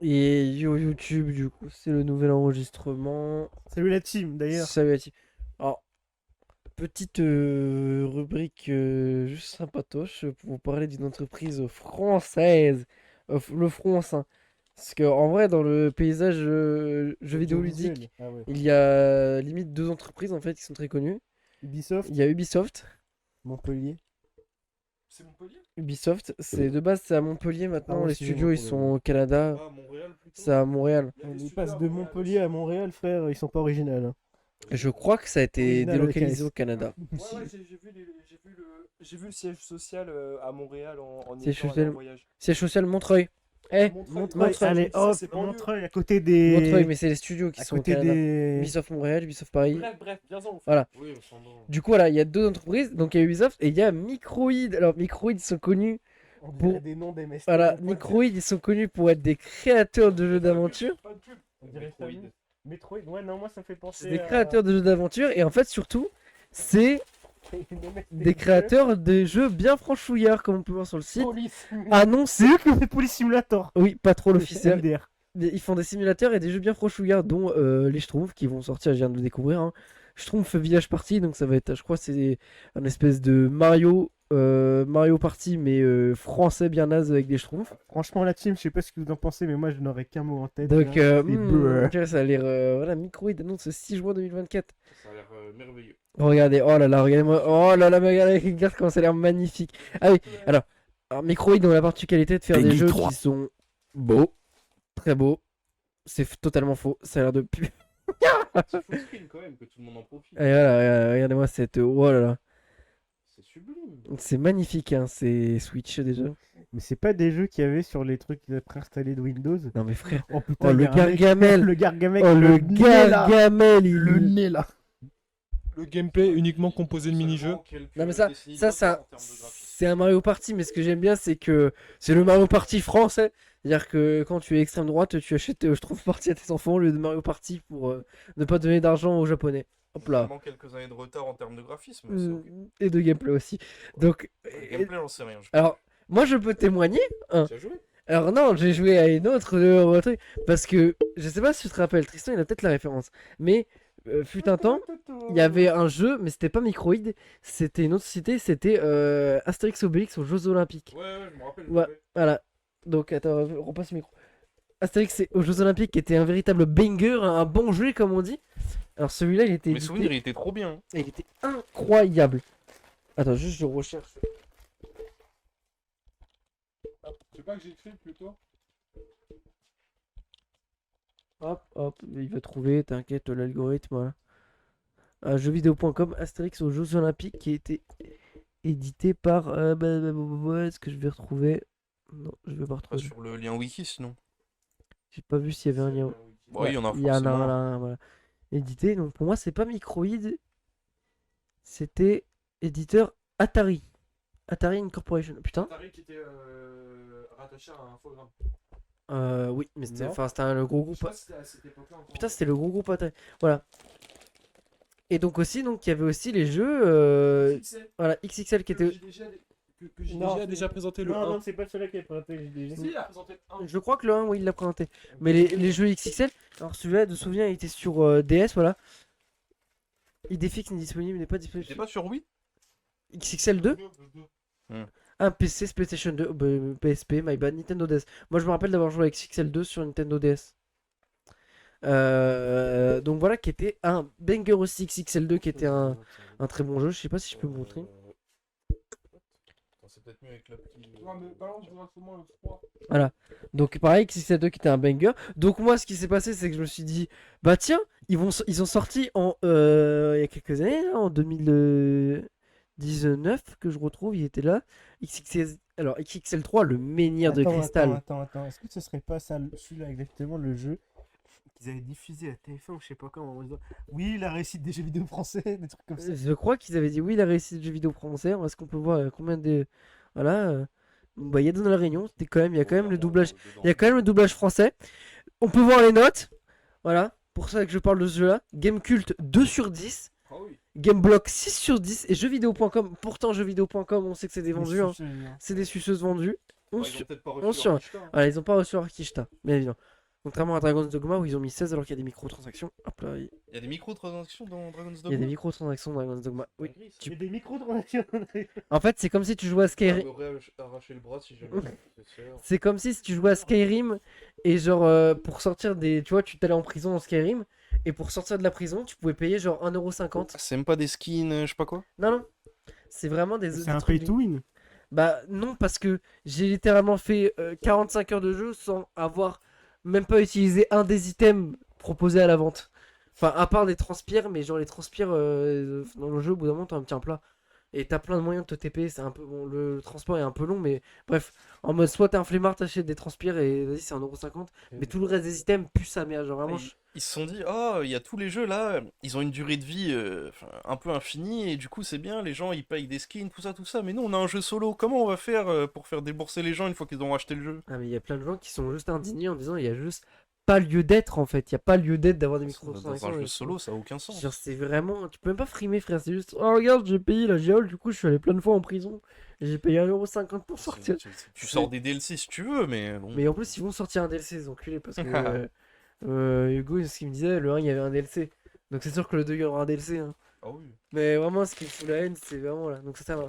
Et yo YouTube, du coup, c'est le nouvel enregistrement. Salut la team d'ailleurs. Salut à tous. Alors, petite rubrique juste sympatoche pour vous parler d'une entreprise française. Le France, hein. Parce que en vrai, dans le paysage jeux vidéo Audiovisuel. ludique, Ah ouais. il y a limite deux entreprises en fait qui sont très connues. Il Ubisoft, y a Ubisoft. Montpellier. C'est Montpellier? Ubisoft, c'est de base c'est à Montpellier maintenant. Pardon, Les excusez-moi studios ils pour sont le. au Canada. Ah, Montréal plutôt? C'est à Montréal. Il y a des Ils studios passent à de Montréal Montpellier à Montréal, frère, ils sont pas originaux. Hein. Je crois que ça a été Original avec délocalisé un au S. Canada. Ouais, ouais, j'ai vu le siège social à Montréal en y Siège étant allé social. en voyage. Siège social Montreuil. Eh, Montreuil, ça, allez ça, hop, c'est banlieue. Montreuil, à côté Montreuil, des. mais c'est les studios qui À sont au côté Canada. des. Ubisoft Montréal, Ubisoft Paris. Bref, viens-en. Voilà. Oui, on s'en va. Du coup, voilà, il y a deux entreprises. Donc, il y a Ubisoft et il y a Microïd. Alors, Microïd, ils sont connus. On Pour- dirait des noms des MST. Voilà, mon pote. Microïd, ils sont connus pour être des créateurs de jeux d'aventure. Pas de pub. On dirait Metroid. ça. Metroid, ouais, non, moi ça me fait penser. C'est des à- créateurs de jeux d'aventure. Et en fait, surtout, c'est une MST des créateurs de jeux bien franchouillards, comme on peut voir sur le site. Police. Ah non, C'est eux qui ont fait Police Simulator. Oui, pas trop l'officiel. MDR. Ils font des simulateurs et des jeux bien franchouillards, dont les Schtroumpfs qui vont sortir, je viens de le découvrir. Hein. Schtroumpf Village Party, donc ça va être, je crois, c'est un espèce de Mario Party, mais français bien naze avec des Schtroumpfs. Franchement, la team, je sais pas ce que vous en pensez, mais moi je n'aurais qu'un mot en tête. Donc, là. C'est bleu. tu vois, ça a l'air. Voilà, Microïd annonce le 6 juin 2024. Ça a l'air merveilleux. Regardez, oh là là, regardez-moi. Oh là là, mais regarde comment ça a l'air magnifique. Ah oui, alors Microïd ont la particularité de faire des Penny jeux 3. qui sont beaux, très beaux. C'est totalement faux, ça a l'air de pu. C'est full screen quand même, que tout le monde en profite. Et voilà, regardez-moi cette. Oh là là. C'est sublime. C'est magnifique, hein, c'est Switch déjà. Mais c'est pas des jeux qu'il y avait sur les trucs préinstallés de Windows. Non mais frère, Oh putain, oh le il y a un mec- Gargamel, Le Gargamel. oh le nez, là. Gargamel, il... Le nez là. Le gameplay uniquement composé de mini-jeux. Non mais ça c'est un Mario Party, mais ce que j'aime bien c'est que c'est le Mario Party français. C'est-à-dire que quand tu es extrême droite, tu achètes je trouve partie à tes enfants au lieu de Mario Party pour ne pas donner d'argent aux japonais. Hop là. Vraiment quelques années de retard en termes de graphisme. Mais c'est ok. Et de gameplay aussi. Donc, Le gameplay, j'en sais rien. alors, moi je peux témoigner. Hein. Tu as joué? Alors non, j'ai joué à une autre truc, parce que je sais pas si tu te rappelles, Tristan il a peut-être la référence, mais fut un temps, il y avait un jeu, mais c'était pas Microïd, c'était une autre société, c'était Astérix Obélix aux Jeux Olympiques. Ouais, je me rappelle. Ouais, voilà. Donc attends, repasse le micro. Astérix aux Jeux Olympiques qui était un véritable banger, un bon jeu comme on dit. Alors celui-là il était Mes édité, souvenirs, il était trop bien. et il était incroyable. Attends, juste je recherche. C'est pas que j'écris plutôt. Hop, hop, il va trouver, t'inquiète, l'algorithme, voilà. Jeuxvideo.com, Astérix aux Jeux Olympiques qui a été édité par. Est-ce que je vais retrouver? Non, je vais pas Pas retrouver. sur le lien wiki sinon. J'ai pas vu s'il y avait un lien. Bon, il y en a Il y en a forcément. un, voilà. Édité, donc pour moi, c'est pas Microïd, c'était éditeur Atari. Atari Incorporation. Putain. Atari qui était rattaché à un infogramme. Oui, mais c'était Non. enfin, c'était le gros Je groupe. sais pas si c'était à cette époque-là encore. Putain, c'était le gros groupe Atari. Voilà. Et donc aussi, donc il y avait aussi les jeux. XXL, Voilà, XXL qui que était. Non, JDG a déjà présenté le Non, 1. non, c'est pas celui-là qui est présenté. Si, il a présenté le 1. Je crois que le 1, oui, il l'a présenté. Mais les jeux XXL, alors celui-là, de souviens, il était sur DS, voilà. Idéfix n'est disponible, n'est pas disponible. T'es pas sur Wii? XXL 2 Hmm. Un PC, PlayStation 2, PSP, my bad, Nintendo DS. Moi, je me rappelle d'avoir joué avec XXL 2 sur Nintendo DS. Donc voilà, qui était un banger aussi, XXL 2, qui était un très bon jeu. Je sais pas si je peux vous montrer. C'est peut-être mieux avec la petite. Non, mais balance directement le 3. Donc pareil, XXL 2 qui était un banger. Donc moi, ce qui s'est passé, c'est que je me suis dit, bah tiens, ils ont sorti il y a quelques années, là, en 2019, que je retrouve, il était là. Alors XXL 3, le menhir de cristal. Attends. Est-ce que ce serait pas ça, celui-là exactement le jeu qu'ils avaient diffusé à TF1 ou je sais pas comment. Oui, la réussite des jeux vidéo français, des trucs comme ça. Je crois qu'ils avaient dit oui, la réussite du jeu vidéo français. Est-ce qu'on peut voir combien de. Voilà. Bah, il y a dans la Réunion, il y a quand même le doublage. Il y a quand même le doublage français. On peut voir les notes. Voilà. Pour ça que je parle de ce jeu-là. Gamecult 2 sur 10. Ah oui. Gameblock 6 sur 10. Et jeuxvideo.com. Pourtant, jeuxvideo.com, on sait que c'est des vendus. Hein. C'est des suceuses vendues. 11 Bah, ils sur... ont peut-être pas 11 reçu sur... leur Kishta, hein. Ah, ils ont pas reçu leur Kishta, bien évidemment. Contrairement à Dragon's Dogma où ils ont mis 16 alors qu'il y a des microtransactions. Hop là, il Il y a des microtransactions dans Dragon's y a Dogma. des microtransactions dans Dragon's Dogma. Oui. Il y a des micro-transactions. En fait, c'est comme si tu jouais à Skyrim. Arracher le bras si jamais. C'est comme si tu jouais à Skyrim et genre pour sortir des... Tu vois, tu t'allais en prison dans Skyrim et pour sortir de la prison, tu pouvais payer genre 1,50€. C'est même pas des skins, je sais pas quoi. Non, non. C'est vraiment des... C'est des un trucs pay to win. Bah non, parce que j'ai littéralement fait 45 heures de jeu sans avoir même pas utilisé un des items proposés à la vente. Enfin, à part des transpires, mais genre les transpires dans le jeu, au bout d'un moment, t'as un petit plat. Et t'as plein de moyens de te TP, c'est un peu bon, le transport est un peu long, mais bref, en mode soit t'es un flemmard, t'achètes des transpires et vas-y, c'est 1,50€, mais tout le reste des items pue sa mère, genre vraiment. Ils se sont dit, oh, il y a tous les jeux là, ils ont une durée de vie un peu infinie, et du coup c'est bien, les gens ils payent des skins, tout ça, mais nous on a un jeu solo, comment on va faire pour faire débourser les gens une fois qu'ils ont acheté le jeu? Ah, mais il y a plein de gens qui sont juste indignés en disant il y a juste pas lieu d'être en fait, il y a pas lieu d'être d'avoir des Dans microtransactions. un jeu et- solo, ça a aucun sens. Genre, c'est vraiment. Tu peux même pas frimer, frère. C'est juste. Oh, regarde, j'ai payé la géole. Du coup, je suis allé plein de fois en prison. Et j'ai payé 1,50€ pour sortir. Tu sors des DLC si tu veux, mais bon. Mais en plus, ils vont sortir un DLC, ces enculés. Parce que. Hugo, ce qu'il me disait, le 1, il y avait un DLC. Donc, c'est sûr que le 2, il y aura un DLC. Hein. Ah oui. Mais vraiment, ce qui me fout la haine, c'est vraiment là. Donc, ça va.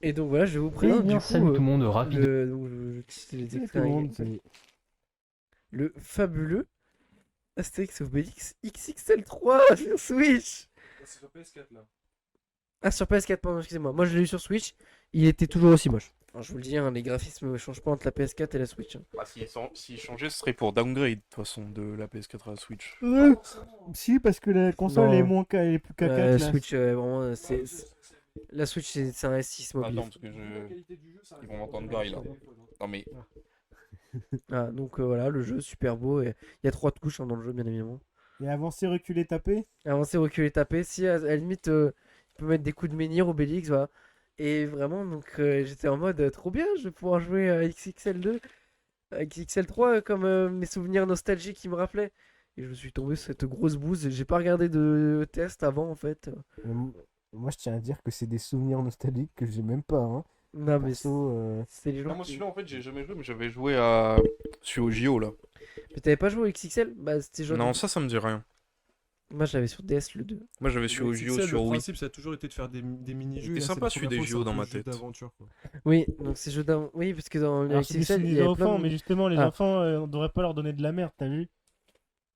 Et donc, voilà, je vais vous présenter. Eh bien, du coup, salut tout le monde, rapide. donc, je les Tout extraits le monde, avec- c'est- le fabuleux Astérix Obélix XXL3 sur Switch. C'est sur PS4 là. Ah, sur PS4, pardon, excusez-moi. Moi, je l'ai eu sur Switch. Il était toujours aussi moche. Alors, je vous le dis, hein, les graphismes ne changent pas entre la PS4 et la Switch. Hein. Bah, s'il changeait, ce serait pour downgrade de toute façon de la PS4 à la Switch. Si, parce que la console Non. est moins elle est plus caca La que la Switch, vraiment, la Switch, c'est un S6 mobile. Attends, parce que ils vont m'entendre Guy là. Non mais. Ah, donc voilà, le jeu super beau. Et il y a 3 touches hein, dans le jeu, bien évidemment. Et avancer, reculer, taper. Avancer, reculer, taper. Si à la limite, il peut mettre des coups de menhir, Obélix, voilà. Et vraiment, donc j'étais en mode trop bien, je vais pouvoir jouer à XXL2, à XXL3 comme mes souvenirs nostalgiques qui me rappelaient. Et je me suis tombé sur cette grosse bouse. J'ai pas regardé de test avant en fait. Moi, je tiens à dire que c'est des souvenirs nostalgiques que j'ai même pas. Hein. Non, mais Perso, c'est les Non, gens. moi qui- celui-là en fait j'ai jamais joué, mais j'avais joué à. Celui au JO là. Mais t'avais pas joué au XXL? Bah, c'était genre. Non, ça me dit rien. Moi j'avais sur DS le 2. Moi j'avais celui au JO sur Le Wii. principe, ça a toujours été de faire des mini-jeux. C'était et là, sympa, c'est celui la des première fois JO que dans c'est un ma jeu tête. d'aventure, quoi. Oui, donc c'est jeu d'avant. Oui, parce que dans le alors, c'est des XXL, il y des avait plein enfants, de- mais justement, les Ah. enfants, on devrait pas leur donner de la merde, t'as vu?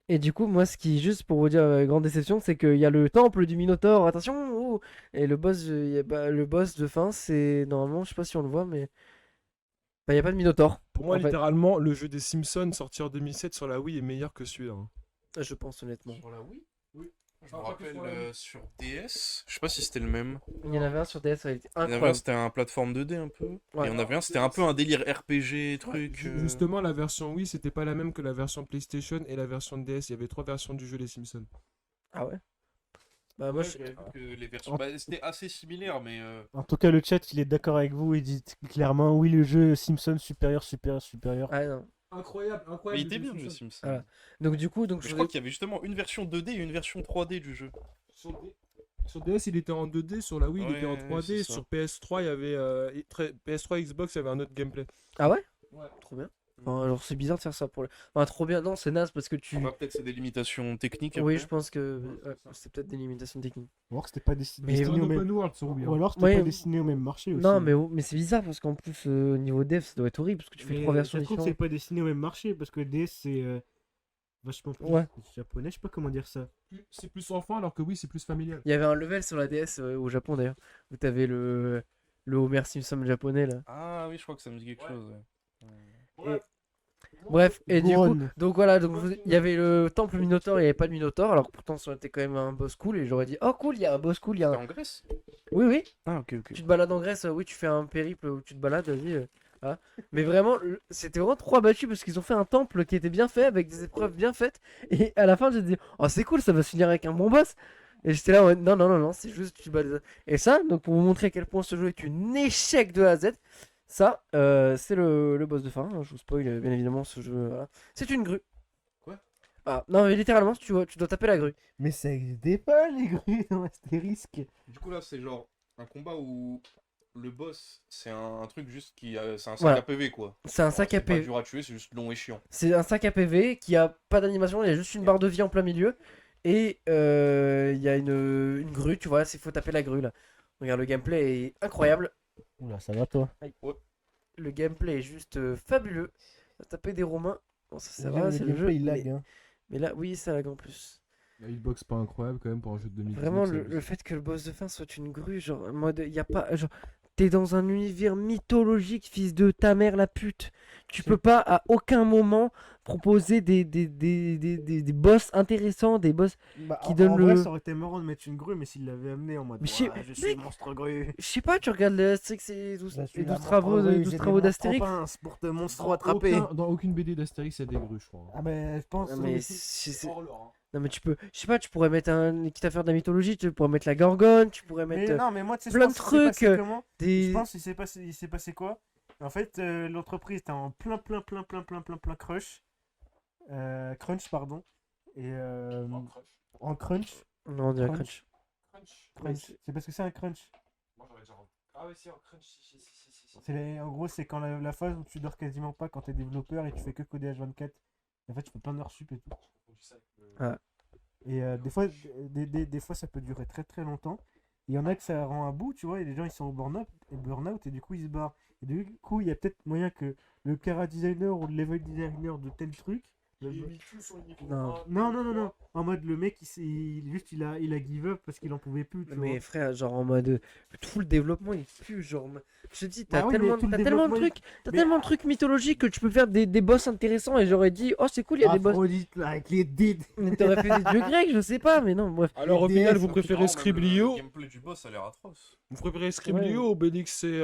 Et du coup, moi, ce qui, juste pour vous dire, grande déception, c'est qu'il y a le temple du Minotaure, attention! Oh et le boss, le boss de fin, c'est normalement, je sais pas si on le voit, mais. Bah, il n'y a pas de Minotaure. Pour moi, En fait. littéralement, le jeu des Simpsons sorti en 2007 sur la Wii est meilleur que celui-là. Hein. Je pense, honnêtement. Sur la Wii? Oui. Je me rappelle sur DS, je sais pas si c'était le même. Il y en avait un sur DS, il était Il y en avait un, incroyable. c'était un plateforme 2D un peu. Ouais. Et il y en avait un, c'était un peu un délire RPG, truc. Justement, la version Wii, c'était pas la même que la version PlayStation et la version de DS. Il y avait 3 versions du jeu Les Simpsons. Ah ouais? Bah, moi, Moi, je... j'avais vu que les versions. Bah, c'était assez similaire, mais. En tout cas, le chat, il est d'accord avec vous. Il dit clairement, oui, le jeu Simpson supérieur, supérieur, supérieur. Ah non. Incroyable, Mais incroyable. il était bien le jeu Sims. Voilà. Donc, du coup, Mais je crois qu'il y avait justement une version 2D et une version 3D du jeu. Sur DS, il était en 2D, sur la Wii, il était en Ouais, 3D. c'est ça. Sur PS3, il y avait PS3 Xbox, il y avait un autre gameplay. Ah ouais? Ouais. Trop bien. Enfin, genre, c'est bizarre de faire ça pour le. Enfin, trop bien. Non, c'est naze parce que tu. Enfin, peut-être c'est des limitations techniques. Oui, après. je pense que ouais, c'est peut-être des limitations techniques. Ou alors que c'était pas Mais destiné au même... open world sur Wii. Ou alors c'était Ouais. pas destiné au même marché aussi. Non, mais c'est bizarre parce qu'en plus, au niveau dev, ça doit être horrible parce que tu fais Mais 3 versions ça se trouve, c'est différentes. pas destiné au même marché parce que DS c'est vachement plus Ouais. japonais, je sais pas comment dire ça. C'est plus enfant alors que oui, c'est plus familial. Il y avait un level sur la DS au Japon d'ailleurs où t'avais le Homer Simpson japonais là. Ah oui, je crois que ça me dit quelque chose. Bref, et du coup, Goron. donc voilà, donc il y avait le temple Minotaure, il n'y avait pas de Minotaure, alors que pourtant ça aurait été quand même un boss cool et j'aurais dit oh cool, il y a un boss cool, il y a C'était un. en Grèce? Oui, oui, Ah, ok, ok. tu te balades en Grèce, oui, tu fais un périple où tu te balades, vas-y. Voilà. Mais vraiment, c'était vraiment trop abattu parce qu'ils ont fait un temple qui était bien fait avec des épreuves bien faites et à la fin j'ai dit oh c'est cool, ça va se finir avec un bon boss. Et j'étais là, ouais, non, non, non, non, c'est juste tu te balades. Et ça, donc pour vous montrer à quel point ce jeu est un échec de A à Z, ça, c'est le boss de fin. Hein, je vous spoil bien évidemment ce jeu. Voilà. C'est une grue. Quoi? Ah, non, mais littéralement, tu dois taper la grue. Mais ça existait pas les grues dans Astérisque. Du coup, là, c'est genre un combat où le boss, c'est un truc juste qui. C'est un sac Voilà. à PV quoi. C'est un sac à C'est pas PV. dur à tuer, c'est juste long et chiant. C'est un sac à PV qui a pas d'animation, il y a juste une barre de vie en plein milieu. Et il y a une grue, tu vois, il faut taper la grue là. Regarde, le gameplay est incroyable. Oula, ça va toi? Le gameplay est juste fabuleux. On va taper des Romains. Bon, ça va, Le c'est le gameplay, jeu. il lag, Mais, hein. mais là, oui, ça lag en plus. La hitbox pas incroyable quand même pour un jeu de 2019. Vraiment, ça le abuse. fait que le boss de fin soit une grue, genre, en mode, y a pas. Genre, t'es dans un univers mythologique, fils de ta mère la pute. Tu peux pas à aucun moment proposer des boss intéressants, des boss. Bah, Qui en donne vrai, le- ça aurait été marrant de mettre une grue, mais s'il l'avait amené en mode Mais Ouah, je suis mec, monstre grue. Je sais pas, tu regardes les Astérix et 12, Je suis et la 12 travaux, monstre grue, 12 j'ai des travaux monstres d'Astérix. en pince pour te monstre Dans attraper. dans aucune BD d'Astérix, il y a des grues, je crois. Ah ben, je pense. Non, oui, mais aussi. Hors l'or, hein. non mais tu peux, je sais pas, tu pourrais mettre quitte à faire de la mythologie, tu pourrais mettre la Gorgone, tu pourrais Mais mettre non, mais moi, tu sais, plein je de pense qu'il s'est passé trucs, comment des. Je pense qu'il s'est passé quoi? En fait, l'entreprise était en plein crush. Crunch, pardon. Et En crush. en crunch. Non, on dirait Crunch. crunch. Crunch. C'est parce que c'est un crunch. Moi j'aurais déjà. Ah ouais, si, en crunch, si. En gros, c'est quand la phase où tu dors quasiment pas quand t'es développeur et tu fais que coder H24. En fait, tu fais plein d'heures sup et tout. Et des fois, ça peut durer très longtemps. Il y en a que ça rend à bout, tu vois, et les gens ils sont au burn-out et du coup ils se barrent. Et du coup, il y a peut-être moyen que le Cara designer ou le level designer de tel truc. J'ai mis tout sur le niveau. Non. Non. En mode, le mec, il a give up parce qu'il en pouvait plus. Tu Mais vois. frère, genre en mode tout le développement il pue, genre je te dis Bah oui, mais tout le t'as tellement de développement, trucs, t'as mais- tellement de trucs mythologiques que tu peux faire des boss intéressants et j'aurais dit oh c'est cool il y a des boss. Aphrodite, là, avec les dés. Mais t'aurais fait des dieux grecs, je sais pas, mais non bref. Alors au DS, final, vous hein, préférez Le Scriblio gameplay du boss a l'air atroce. Vous préférez Scriblio ou Obélix et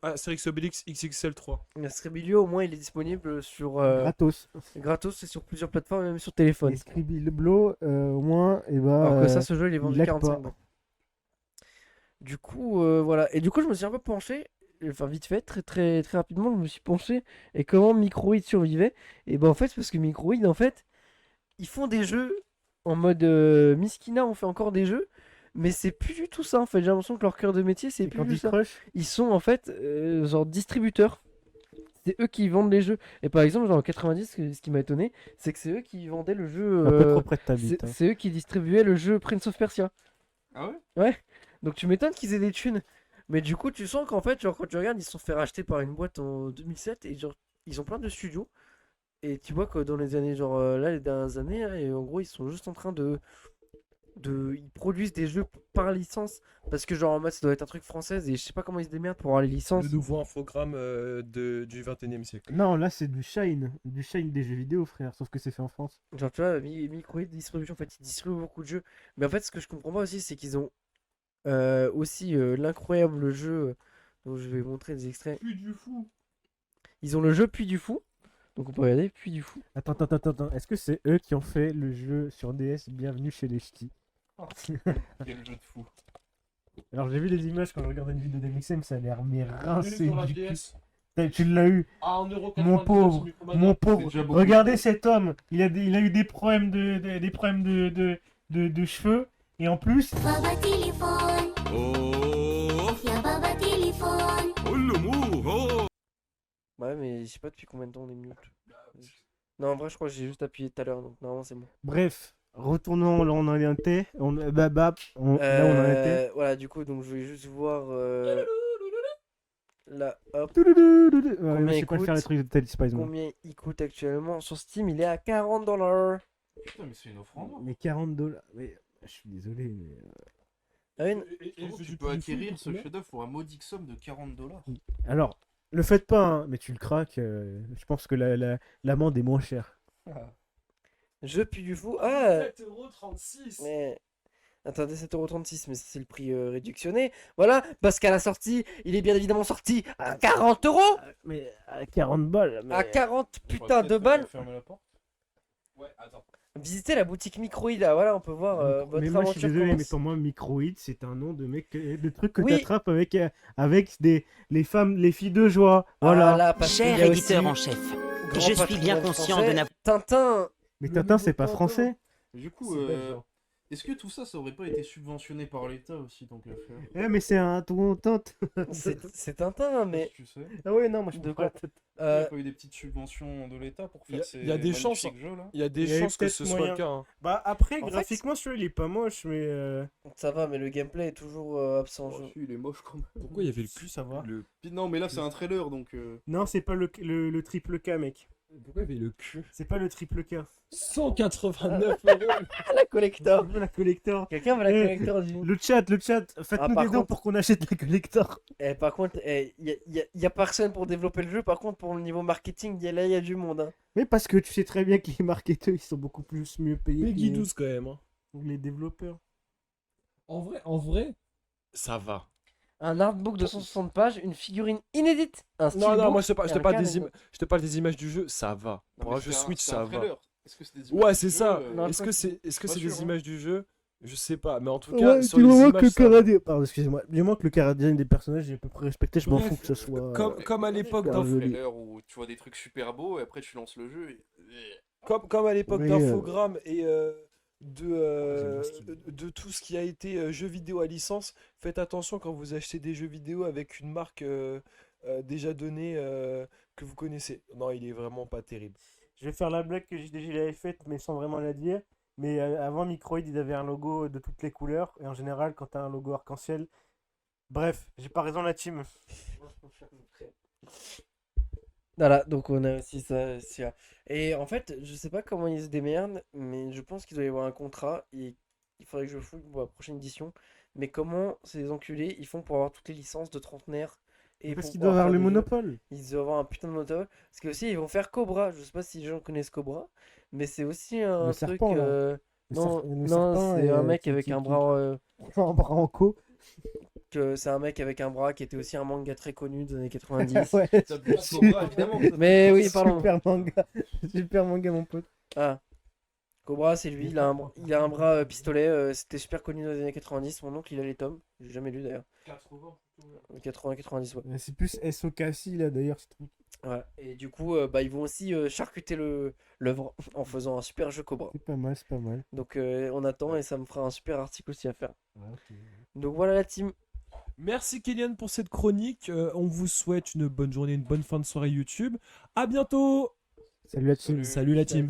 Astérix et Obélix XXL 3? Scribilio au moins il est disponible sur Gratos. gratos et sur plusieurs plateformes même sur téléphone. Et Scribble, au moins, et bah. Alors que ça, ce jeu, il est vendu lag 45 pas. balles. Du coup, voilà. Et du coup, je me suis un peu penché, enfin vite fait, très rapidement, je me suis penché et comment Microïd survivait. Et ben en fait, c'est parce que Microïd, en fait, ils font des jeux en mode Miskina, on fait encore des jeux, mais c'est plus du tout ça en fait. J'ai l'impression que leur cœur de métier, c'est Et plus quand du il ça. crush, Ils sont en fait genre distributeurs. C'est eux qui vendent les jeux. Et par exemple, genre en 90, ce qui m'a étonné, c'est que c'est eux qui vendaient le jeu. un peu trop près de ta bite. hein. C'est eux qui distribuaient le jeu Prince of Persia. Ah ouais? Donc tu m'étonnes qu'ils aient des thunes. Mais du coup, tu sens qu'en fait, genre, quand tu regardes, ils se sont fait racheter par une boîte en 2007 et genre, ils ont plein de studios. Et tu vois que dans les années, genre là, les dernières années, là, et en gros, ils sont juste en train ils produisent des jeux par licence. Parce que, genre, en mode, ça doit être un truc français et je sais pas comment ils se démerdent pour avoir les licences. Le nouveau infogramme du 21e siècle. Non, là c'est du Shine des jeux vidéo, frère, sauf que c'est fait en France. Genre, tu vois, Microïd Distribution, en fait, ils distribuent beaucoup de jeux. Mais en fait, ce que je comprends pas aussi, c'est qu'ils ont aussi l'incroyable jeu dont je vais montrer des extraits. Plus du fou. Ils ont le jeu Puy du Fou. Donc on peut regarder Puy du Fou. Attends, est-ce que c'est eux qui ont fait le jeu sur DS Bienvenue chez les Ch'tis? Quel jeu de fou. Alors j'ai vu les images quand je regardais une vidéo d'MXM, ça a l'air mais rincé Sur la du cul. DS. Tu l'as eu, À 1,99€. Mon pauvre, sur Micromania. mon C'est pauvre. déjà beaucoup. Regardez cet homme, il a eu des problèmes de cheveux et en plus Baba téléphone. Y'a Baba téléphone. Ouais, mais je sais pas depuis combien de temps on est minutes. Non, en vrai, je crois que j'ai juste appuyé tout à l'heure, donc normalement c'est bon. bref, retournons là on en était, là on en était. Voilà, du coup, donc je vais juste voir. Là, hop, Ouais, moi, Combien je sais pas il faire les coûte trucs de Teddy Spice moi. combien il coûte actuellement sur Steam. Il est à $40. Putain, mais c'est une offrande. Mais $40, mais je suis désolé mais Ah oui, Et le jeu Tu du peux Puy du Fou, acquérir ce combien chef-d'œuvre pour un modique somme de $40. alors, le faites pas hein, mais tu le craques, je pense que l'amende est moins chère. jeu Puy du Fou. Ah, 7,36€. mais. Attendez, 7,36€, mais ça, c'est le prix réductionné. Voilà, parce qu'à la sortie, il est bien évidemment sorti à 40€. Mais à 40 balles, mais... À 40 putain de balles. Fermer la porte. Ouais, attends. Visitez la boutique Microïd là, voilà, on peut voir votre mais moi je suis aventure désolé, mais commence. pour moi Microïd c'est un nom de mec, de truc que Oui. t'attrapes avec les femmes, les filles de joie, voilà. Parce Cher qu'il y a éditeur aussi en chef, grand je suis bien patrimoine conscient français. de n'avoir... Tintin. Mais Tintin c'est pas français. Du coup, C'est belge, hein. Est-ce que tout ça, ça aurait pas été subventionné par l'État aussi, donc l'affaire? Eh, mais c'est un tour tente. C'est Tintin, mais. Tu sais. Ah ouais, non, moi je De peux quoi pas. Il n'y Euh, a pas eu des petites subventions de l'État pour Il y faire a- ces il y a des chances, magnifiques jeux là? Il y a des Il y avait chances que peut-être ce soit moyen. le cas. Hein. Bah après, En fait- graphiquement, celui-là, il est pas moche, mais... Ça va, mais le gameplay est toujours absent. Oh, si, il est moche quand même. Pourquoi il y avait le Si, ça va. le... Non, mais là, c'est un trailer, donc... Non, c'est pas le triple K, mec. Pourquoi il y avait le cul? C'est pas le triple K. 189 €. Ah, la collector. La collector. Quelqu'un veut la Eh, collector du. Le chat, faites-nous par des dons contre- pour qu'on achète la collector. Par contre, il y a personne pour développer le jeu. Par contre, pour le niveau marketing, là, il y a du monde. Hein. Mais parce que tu sais très bien que les marketeurs, ils sont beaucoup plus mieux payés Peggy que 12 quand même. Hein. les développeurs. En vrai, ça va. Un artbook de 160 pages, une figurine inédite, un Non, steelbook non, moi je te et un parle carnet. je te parle des images du jeu, ça va. Non, Pour mais un jeu c'est Switch, c'est ça un va. trailer. Est-ce que c'est des images Ouais, du c'est jeu, ça. Non, Est-ce que c'est pas des sûr, hein. images du jeu? Je sais pas, mais en tout cas, sur du les moment que images, le ça va. Canadien... Pardon, excusez-moi. Du moment que le Canadien des personnages est à peu près respecté, je m'en Bref, fous que ce soit... Comme à l'époque super d'un joli. Trailer où tu vois des trucs super beaux et après tu lances le jeu et... comme à l'époque Oui, d'Infogrames et c'est bon style. de tout ce qui a été jeux vidéo à licence, faites attention quand vous achetez des jeux vidéo avec une marque déjà donnée que vous connaissez. Non, il est vraiment pas terrible. Je vais faire la blague que JDG l'avait faite, mais sans vraiment la dire. Mais avant, Microïd, il avait un logo de toutes les couleurs. Et en général, quand t'as un logo arc-en-ciel... Bref, j'ai pas raison, la team. Voilà, donc on a aussi ça. Et en fait, je sais pas comment ils se démerdent, mais je pense qu'il doit y avoir un contrat et il faudrait que je fouille pour la prochaine édition. Mais comment ces enculés ils font pour avoir toutes les licences de trentenaires et Parce pour qu'il doit pouvoir avoir faire le des jeux. monopole. Ils doivent avoir un putain de monopole. Parce que aussi ils vont faire Cobra. Je sais pas si les gens connaissent Cobra, mais c'est aussi un Le truc. serpent, là. Non, Le non, serpent c'est et, un mec qui- avec qui- un qui- bras. Un bras en co. C'est un mec avec un bras qui était aussi un manga très connu des années 90. Ouais. Ça te passe Cobra, évidemment. Mais oui, pardon. Super manga. Super manga, mon pote. Ah, Cobra, c'est lui, il a un bras pistolet, c'était super connu dans les années 90, mon oncle il a les tomes, j'ai jamais lu d'ailleurs. 80-90, ouais. C'est plus SOKC, là, d'ailleurs, ce truc. Ouais. Et du coup, ils vont aussi charcuter l'œuvre en faisant un super jeu Cobra. C'est pas mal, c'est pas mal. Donc on attend et ça me fera un super article aussi à faire. Ouais, ok. Donc voilà la team. Merci Kylian pour cette chronique. On vous souhaite une bonne journée, une bonne fin de soirée YouTube. À bientôt. Salut la team. Salut la team.